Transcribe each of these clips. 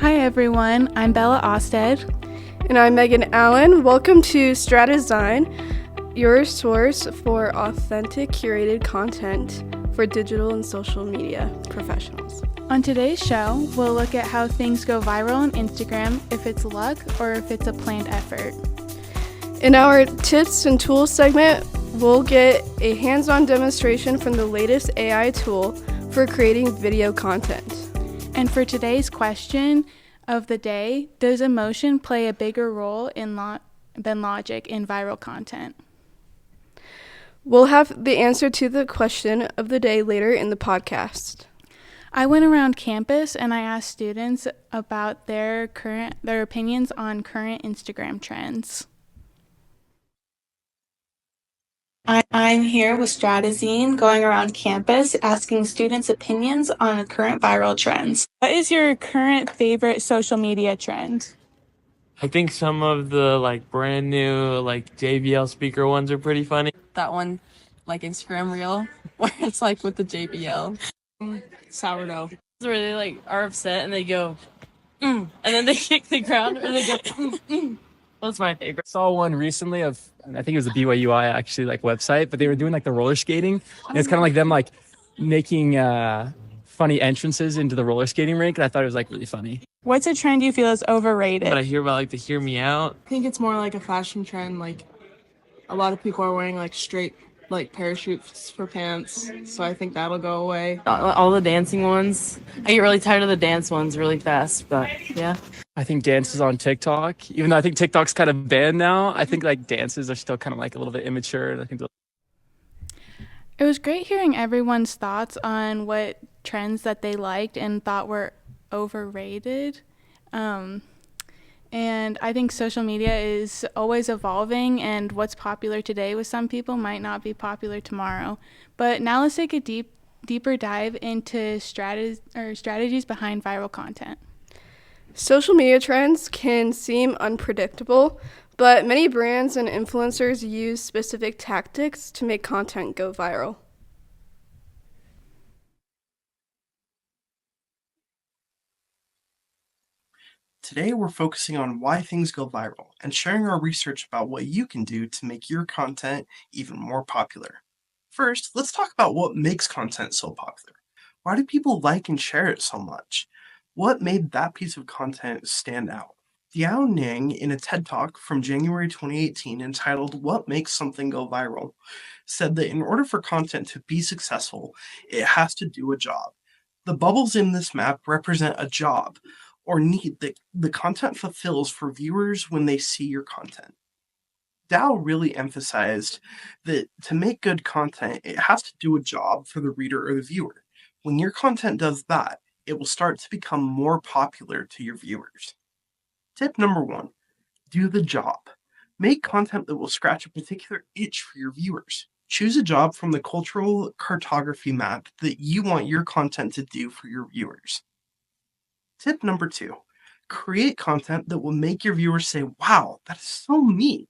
Hi everyone, I'm Bella Osted. And I'm Megan Allen. Welcome to StratDesign, your source for authentic curated content for digital and social media professionals. On today's show, we'll look at how things go viral on Instagram, if it's luck or if it's a planned effort. In our tips and tools segment, we'll get a hands-on demonstration from the latest AI tool for creating video content. And for today's question of the day, does emotion play a bigger role than logic in viral content? We'll have the answer to the question of the day later in the podcast. I went around campus and I asked students about their opinions on current Instagram trends. I'm here with StratDesign, going around campus asking students' opinions on the current viral trends. What is your current favorite social media trend? I think some of the brand new JBL speaker ones are pretty funny. That one, Instagram reel, where it's with the JBL. Sourdough. Where they are upset and they go, and then they kick the ground or they go, That's my favorite. I saw one recently of, I think it was the BYUI actually website, but they were doing the roller skating, and it's kind of like them making funny entrances into the roller skating rink, and I thought it was really funny. What's a trend you feel is overrated? But I hear about the Hear Me Out. I think it's more like a fashion trend. A lot of people are wearing straight parachutes for pants, so I think that'll go away. All the dancing ones. I get really tired of the dance ones really fast, but yeah. I think dances on TikTok, even though I think TikTok's kind of banned now, I think dances are still kind of a little bit immature, and I think It was great hearing everyone's thoughts on what trends that they liked and thought were overrated. And I think social media is always evolving, and what's popular today with some people might not be popular tomorrow. But now let's take a deeper dive into strategies behind viral content. Social media trends can seem unpredictable, but many brands and influencers use specific tactics to make content go viral. Today, we're focusing on why things go viral and sharing our research about what you can do to make your content even more popular. First, let's talk about what makes content so popular. Why do people like and share it so much? What made that piece of content stand out? Diao Ning, in a TED Talk from January 2018 entitled What Makes Something Go Viral, said that in order for content to be successful, it has to do a job. The bubbles in this map represent a job or need that the content fulfills for viewers when they see your content. Dow really emphasized that to make good content, it has to do a job for the reader or the viewer. When your content does that, it will start to become more popular to your viewers. Tip number 1, do the job. Make content that will scratch a particular itch for your viewers. Choose a job from the cultural cartography map that you want your content to do for your viewers. Tip number 2, create content that will make your viewers say, wow, that is so me,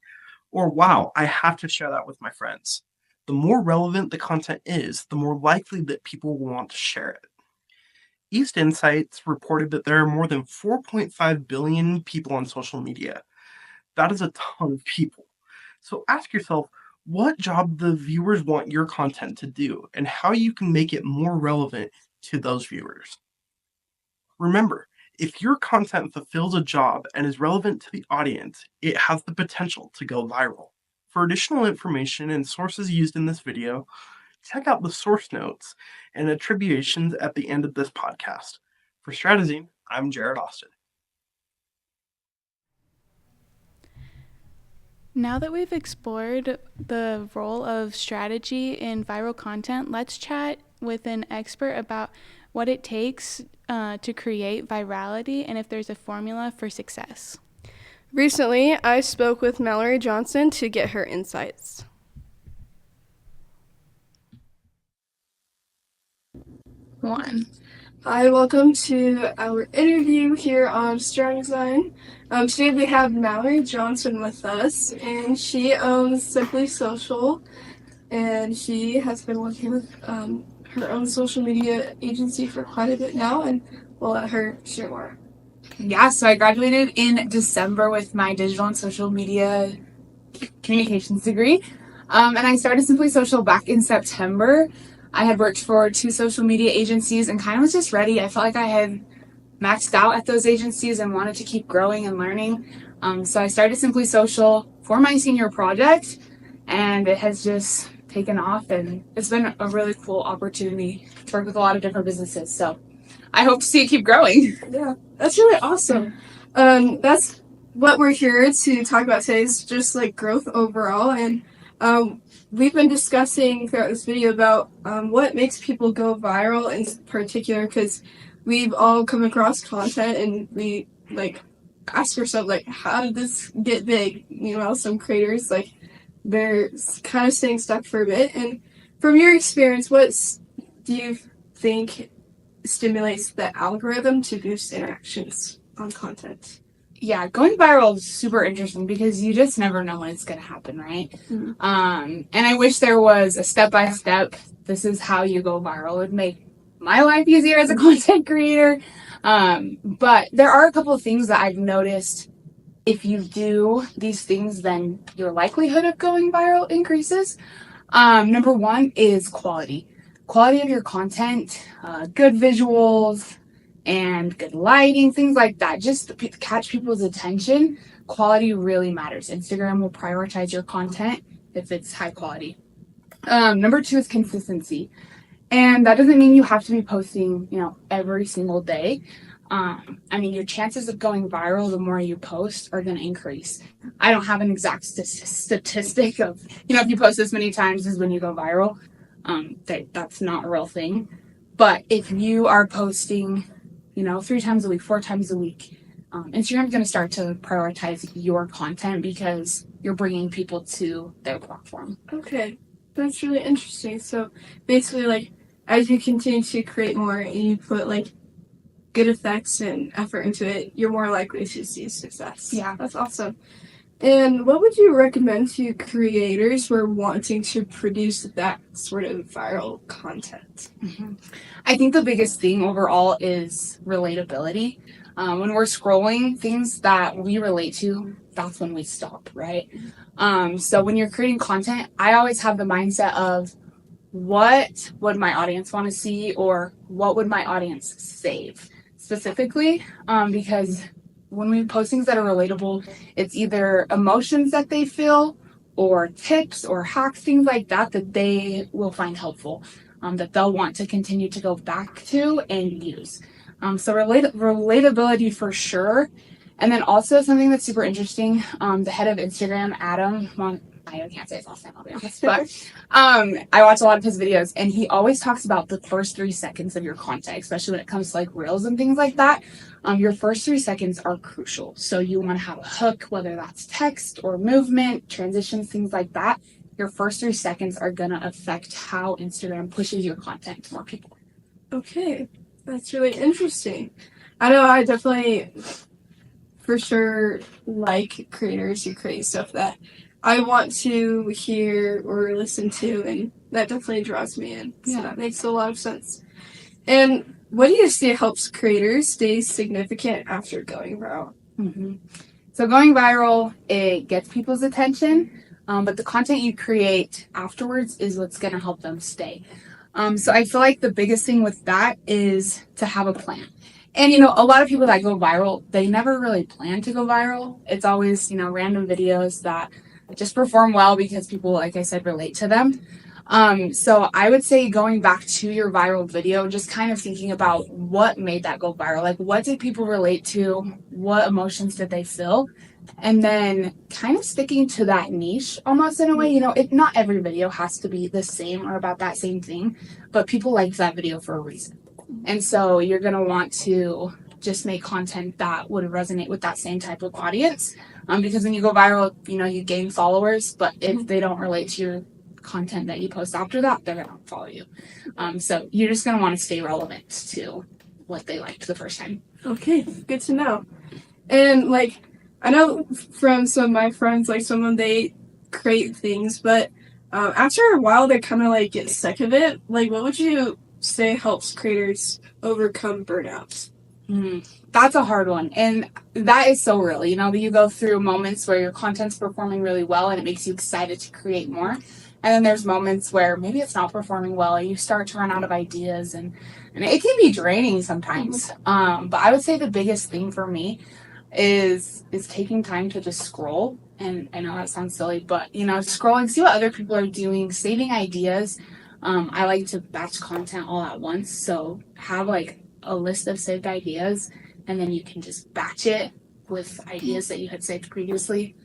or wow, I have to share that with my friends. The more relevant the content is, the more likely that people will want to share it. East Insights reported that there are more than 4.5 billion people on social media. That is a ton of people. So ask yourself what job the viewers want your content to do and how you can make it more relevant to those viewers. Remember, if your content fulfills a job and is relevant to the audience, it has the potential to go viral. For additional information and sources used in this video, check out the source notes and attributions at the end of this podcast. For StratDesign, I'm Jared Austin. Now that we've explored the role of strategy in viral content, let's chat with an expert about what it takes to create virality and if there's a formula for success. Recently, I spoke with Mallory Johnson to get her insights. Hi, welcome to our interview here on StratDesign. Today we have Mallory Johnson with us, and she owns Simply Social, and she has been working with her own social media agency for quite a bit now, and we'll let her share more. Yeah, so I graduated in December with my digital and social media communications degree. And I started Simply Social back in September. I had worked for 2 social media agencies and kind of was just ready. I felt like I had maxed out at those agencies and wanted to keep growing and learning. So I started Simply Social for my senior project, and it has just taken off, and it's been a really cool opportunity to work with a lot of different businesses. So I hope to see it keep growing. Yeah, that's really awesome. That's what we're here to talk about today, is just like growth overall. And we've been discussing throughout this video about what makes people go viral in particular, because we've all come across content and we like ask ourselves, like, how did this get big? Meanwhile, some creators, like, they're kind of staying stuck for a bit. And from your experience, do you think stimulates the algorithm to boost interactions on content? Yeah, going viral is super interesting because you just never know when it's going to happen, right? Mhm. And I wish there was a step-by-step, this is how you go viral. It would make my life easier as a content creator. But there are a couple of things that I've noticed. If you do these things, then your likelihood of going viral increases. Number one is quality. Quality of your content, good visuals, and good lighting, things like that. Just to catch people's attention. Quality really matters. Instagram will prioritize your content if it's high quality. Number two is consistency. And that doesn't mean you have to be posting, every single day. Your chances of going viral, the more you post, are going to increase. I don't have an exact statistic of, if you post this many times is when you go viral. That's not a real thing. But if you are posting, 3 times a week, 4 times a week, Instagram's going to start to prioritize your content because you're bringing people to their platform. Okay, that's really interesting. So basically, like, as you continue to create more and you put like good effects and effort into it, you're more likely to see success. Yeah. That's awesome. And what would you recommend to creators who are wanting to produce that sort of viral content? Mm-hmm. I think the biggest thing overall is relatability. When we're scrolling things that we relate to, that's when we stop, right? So when you're creating content, I always have the mindset of what would my audience want to see, or what would my audience save specifically, because when we post things that are relatable, it's either emotions that they feel or tips or hacks, things like that they will find helpful, that they'll want to continue to go back to and use. So relatability for sure. And then also something that's super interesting, the head of Instagram, Adam, I can't say his last name, I'll be honest, but I watch a lot of his videos, and he always talks about the first 3 seconds of your content, especially when it comes to like reels and things like that. Your first 3 seconds are crucial. So you want to have a hook, whether that's text or movement, transitions, things like that. Your first 3 seconds are going to affect how Instagram pushes your content to more people. Okay, that's really interesting. I know I definitely, for sure, like creators who create stuff that I want to hear or listen to, and that definitely draws me in. So that makes a lot of sense. And what do you see helps creators stay significant after going viral? Mm-hmm. So going viral, it gets people's attention, but the content you create afterwards is what's going to help them stay. So I feel like the biggest thing with that is to have a plan. And, a lot of people that go viral, they never really plan to go viral. It's always, random videos that just perform well because people, like I said, relate to them. So I would say going back to your viral video, just kind of thinking about what made that go viral. Like, what did people relate to? What emotions did they feel? And then kind of sticking to that niche almost in a way. Not every video has to be the same or about that same thing, but people liked that video for a reason. And so you're going to want to just make content that would resonate with that same type of audience. Because when you go viral, you gain followers, but if they don't relate to your content that you post after that, they're going to follow you. So you're just going to want to stay relevant to what they liked the first time. Okay, good to know. And like, I know from some of my friends, like some of them, they create things, but after a while they kind of like get sick of it. Like, what would you say helps creators overcome burnout? That's a hard one. And that is so real. You know, you go through moments where your content's performing really well and it makes you excited to create more. And then there's moments where maybe it's not performing well and you start to run out of ideas and it can be draining sometimes. But I would say the biggest thing for me is taking time to just scroll. And I know that sounds silly, but you know, scrolling, see what other people are doing, saving ideas. I like to batch content all at once. So have like a list of saved ideas and then you can just batch it with ideas that you had saved previously.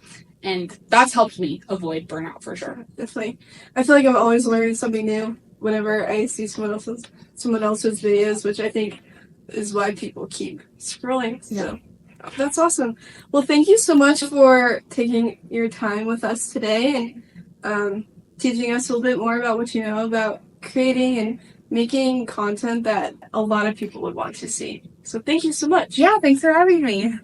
And that's helped me avoid burnout for sure. Definitely. I feel like I'm always learning something new whenever I see someone else's videos, which I think is why people keep scrolling. So that's awesome. Well, thank you so much for taking your time with us today and teaching us a little bit more about what you know about creating and making content that a lot of people would want to see. So thank you so much. Yeah, thanks for having me.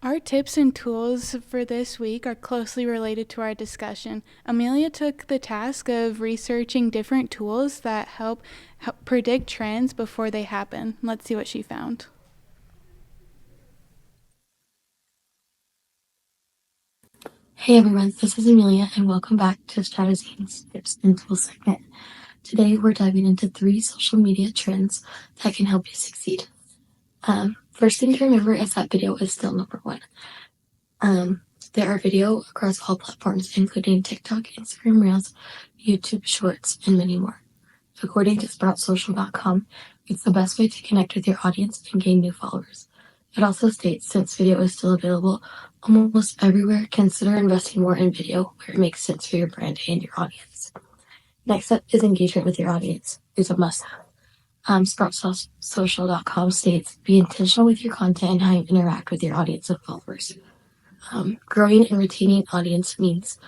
Our tips and tools for this week are closely related to our discussion. Amelia took the task of researching different tools that help predict trends before they happen. Let's see what she found. Hey everyone, this is Amelia and welcome back to Stratazine's Tips and Tools segment. Today we're diving into 3 social media trends that can help you succeed. First thing to remember is that video is still number 1. There are video across all platforms including TikTok, Instagram Reels, YouTube Shorts, and many more. According to SproutSocial.com, it's the best way to connect with your audience and gain new followers. It also states since video is still available almost everywhere, consider investing more in video where it makes sense for your brand and your audience. Next up is engagement with your audience. It's a must-have. SproutSocial.com states, be intentional with your content and how you interact with your audience of followers. Growing and retaining audience means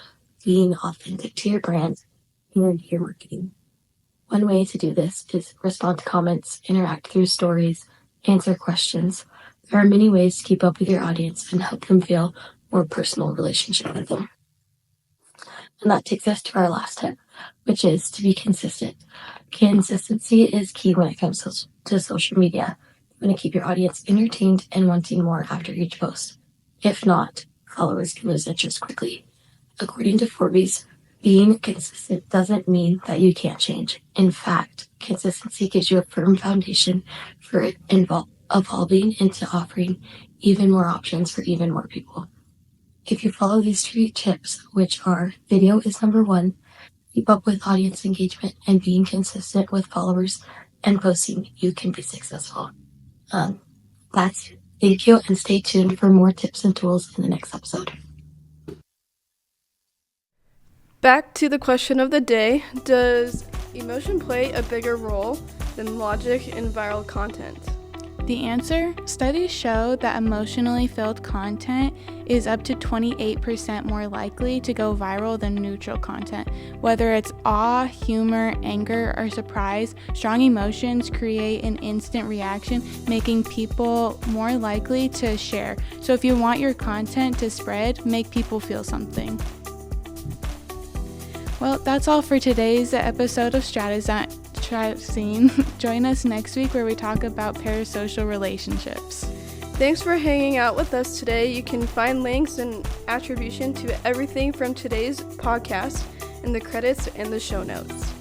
being authentic to your brand and your marketing. One way to do this is respond to comments, interact through stories, answer questions. There are many ways to keep up with your audience and help them feel more personal relationship with them. And that takes us to our last tip, which is to be consistent. Consistency is key when it comes to social media. You want to keep your audience entertained and wanting more after each post. If not, followers can lose interest quickly. According to Forbes, being consistent doesn't mean that you can't change. In fact, consistency gives you a firm foundation for evolving into offering even more options for even more people. If you follow these 3 tips, which are video is number 1, keep up with audience engagement, and being consistent with followers and posting, you can be successful. That's it. Thank you, and stay tuned for more tips and tools in the next episode. Back to the question of the day, does emotion play a bigger role than logic in viral content? The answer? Studies show that emotionally filled content is up to 28% more likely to go viral than neutral content. Whether it's awe, humor, anger, or surprise, strong emotions create an instant reaction, making people more likely to share. So if you want your content to spread, make people feel something. Well, that's all for today's episode of Stratazine. Join us next week where we talk about parasocial relationships. Thanks for hanging out with us today. You can find links and attribution to everything from today's podcast in the credits and the show notes.